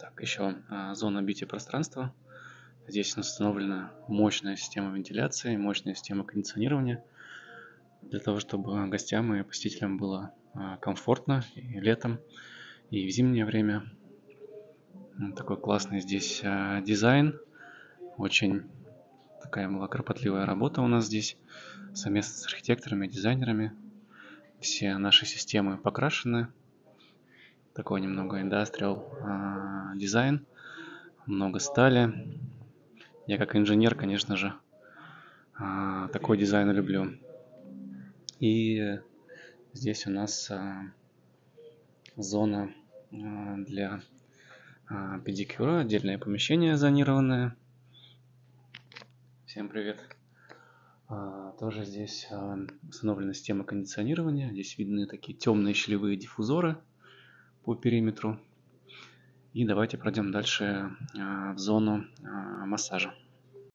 Так, еще зона бьюти-пространства. Здесь установлена мощная система вентиляции, мощная система кондиционирования, для того, чтобы гостям и посетителям было комфортно и летом, и в зимнее время. Такой классный здесь дизайн. Очень такая была кропотливая работа у нас здесь, совместно с архитекторами и дизайнерами. Все наши системы покрашены. Такой немного индастриал дизайн, много стали. Я как инженер, конечно же, такой дизайн люблю. И здесь у нас зона для педикюра, отдельное помещение зонированное. Всем привет. Тоже здесь установлена система кондиционирования. Здесь видны такие темные щелевые диффузоры по периметру. И давайте пройдем дальше в зону массажа.